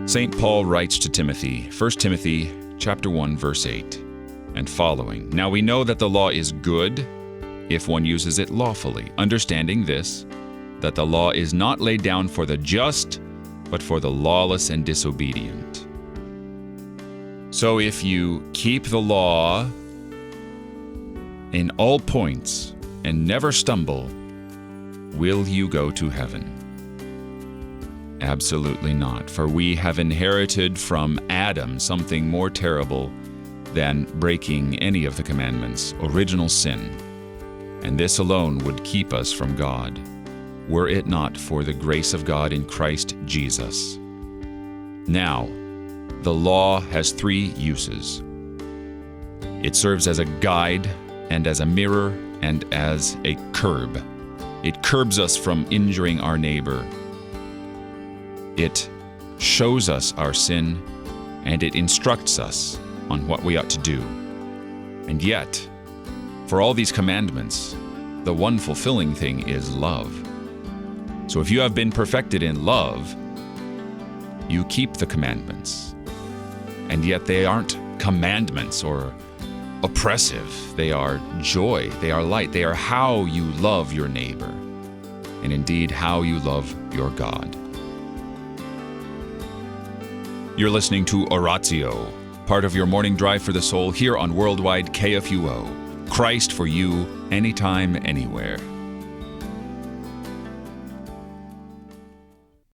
St. Paul writes to Timothy, 1 Timothy chapter 1, verse 8, and following. Now we know that the law is good if one uses it lawfully, understanding this, that the law is not laid down for the just, but for the lawless and disobedient. So if you keep the law in all points and never stumble, will you go to heaven? Absolutely not, for we have inherited from Adam something more terrible than breaking any of the commandments, original sin. And this alone would keep us from God, were it not for the grace of God in Christ Jesus. Now, the law has three uses. It serves as a guide and as a mirror and as a curb. It curbs us from injuring our neighbor. It shows us our sin, and it instructs us on what we ought to do. And yet, for all these commandments, the one fulfilling thing is love. So if you have been perfected in love, you keep the commandments. And yet they aren't commandments or oppressive. They are joy. They are light. They are how you love your neighbor, and indeed how you love your God. You're listening to Oratio, part of your morning drive for the soul here on Worldwide KFUO. Christ for you, anytime, anywhere.